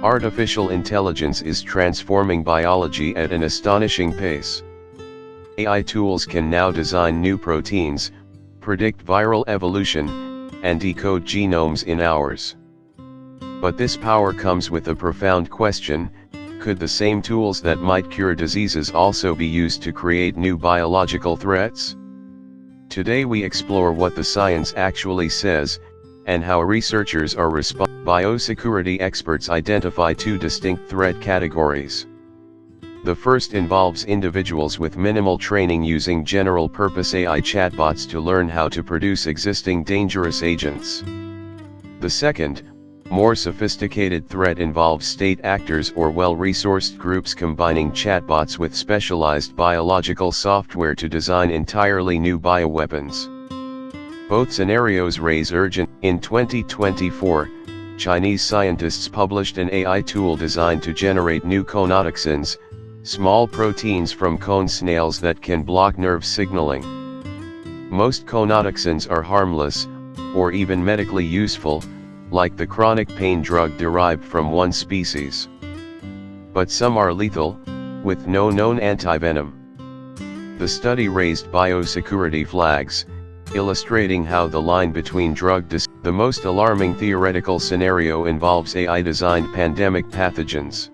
Artificial intelligence is transforming biology at an astonishing pace. AI tools can now design new proteins, predict viral evolution, and decode genomes in hours. But this power comes with a profound question: could the same tools that might cure diseases also be used to create new biological threats? Today we explore what the science actually says, and how researchers are responding. Biosecurity experts identify two distinct threat categories. The first involves individuals with minimal training using general-purpose AI chatbots to learn how to produce existing dangerous agents. The second, more sophisticated threat involves state actors or well-resourced groups combining chatbots with specialized biological software to design entirely new bioweapons. Both scenarios raise urgent. In 2024, Chinese scientists published an AI tool designed to generate new conotoxins, small proteins from cone snails that can block nerve signaling. Most conotoxins are harmless, or even medically useful, like the chronic pain drug derived from one species. But some are lethal, with no known antivenom. The study raised biosecurity flags, illustrating how the line between the most alarming theoretical scenario involves AI-designed pandemic pathogens.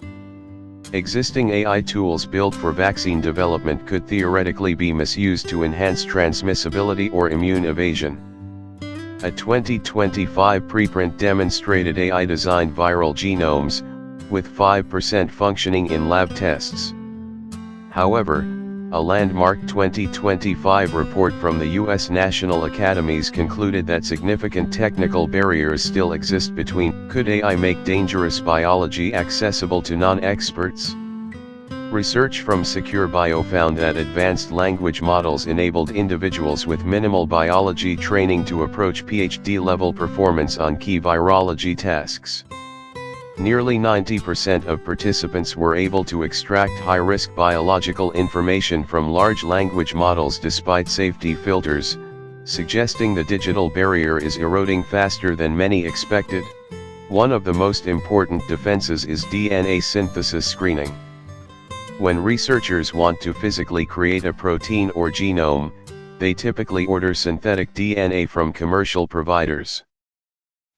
Existing AI tools built for vaccine development could theoretically be misused to enhance transmissibility or immune evasion. A 2025 preprint demonstrated AI-designed viral genomes, with 5% functioning in lab tests. However, a landmark 2025 report from the U.S. National Academies concluded that significant technical barriers still exist between. Could AI make dangerous biology accessible to non-experts? Research from 𝗂𝗵𝗹 found that advanced language models enabled individuals with minimal biology training to approach PhD-level performance on key virology tasks. Nearly 90% of participants were able to extract high-risk biological information from large language models despite safety filters, suggesting the digital barrier is eroding faster than many expected. One of the most important defenses is DNA synthesis screening. When researchers want to physically create a protein or genome, they typically order synthetic DNA from commercial providers.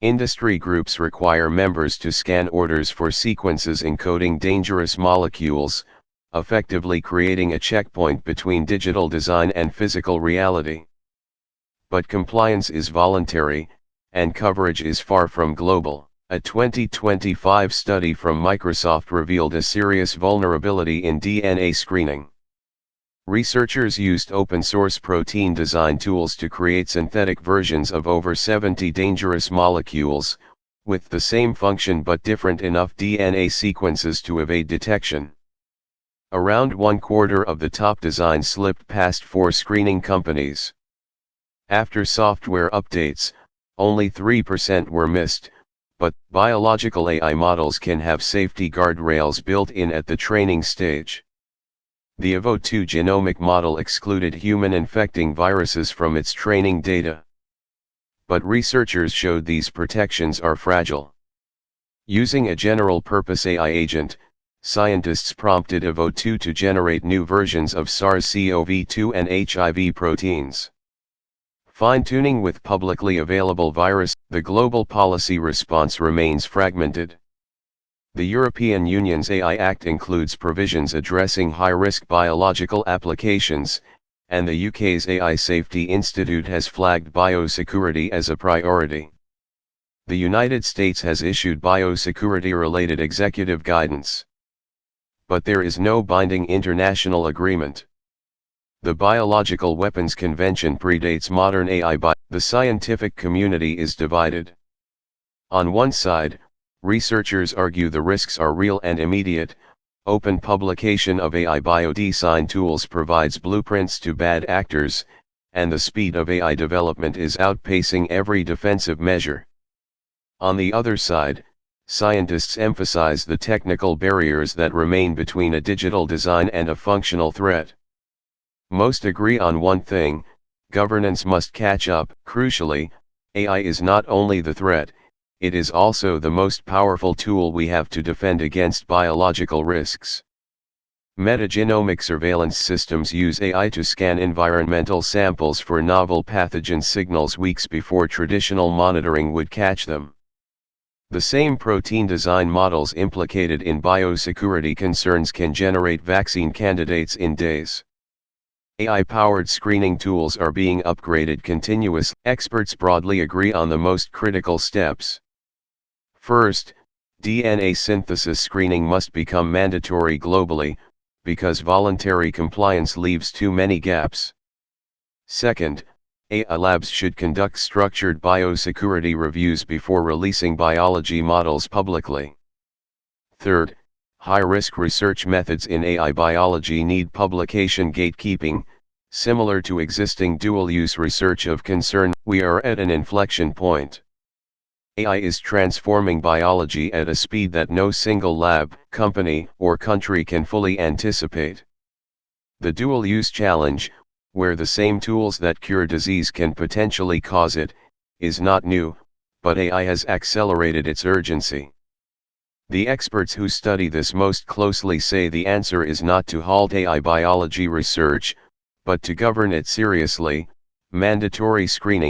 Industry groups require members to scan orders for sequences encoding dangerous molecules, effectively creating a checkpoint between digital design and physical reality. But compliance is voluntary, and coverage is far from global. A 2025 study from Microsoft revealed a serious vulnerability in DNA screening. Researchers used open-source protein design tools to create synthetic versions of over 70 dangerous molecules, with the same function but different enough DNA sequences to evade detection. Around 1/4 of the top designs slipped past 4 screening companies. After software updates, only 3% were missed, but biological AI models can have safety guardrails built in at the training stage. The 𝗂𝑖𝑣𝑜2 genomic model excluded human-infecting viruses from its training data. But researchers showed these protections are fragile. Using a general-purpose AI agent, scientists prompted 𝗂𝑖𝑣𝑜2 to generate new versions of SARS-CoV-2 and HIV proteins. Fine-tuning with publicly available virus. The global policy response remains fragmented. The European Union's AI Act includes provisions addressing high-risk biological applications, and the UK's AI Safety Institute has flagged biosecurity as a priority. The United States has issued biosecurity-related executive guidance. But there is no binding international agreement. The Biological Weapons Convention predates modern AI. The scientific community is divided. On one side, researchers argue the risks are real and immediate. Open publication of AI biodesign tools provides blueprints to bad actors, and the speed of AI development is outpacing every defensive measure. On the other side, scientists emphasize the technical barriers that remain between a digital design and a functional threat. Most agree on one thing: governance must catch up. Crucially, AI is not only the threat, it is also the most powerful tool we have to defend against biological risks. Metagenomic surveillance systems use AI to scan environmental samples for novel pathogen signals weeks before traditional monitoring would catch them. The same protein design models implicated in biosecurity concerns can generate vaccine candidates in days. AI-powered screening tools are being upgraded continuously. Experts broadly agree on the most critical steps. First, DNA synthesis screening must become mandatory globally, because voluntary compliance leaves too many gaps. Second, AI labs should conduct structured biosecurity reviews before releasing biology models publicly. Third, high-risk research methods in AI biology need publication gatekeeping, similar to existing dual-use research of concern. We are at an inflection point. AI is transforming biology at a speed that no single lab, company, or country can fully anticipate. The dual-use challenge, where the same tools that cure disease can potentially cause it, is not new, but AI has accelerated its urgency. The experts who study this most closely say the answer is not to halt AI biology research, but to govern it seriously. Mandatory screening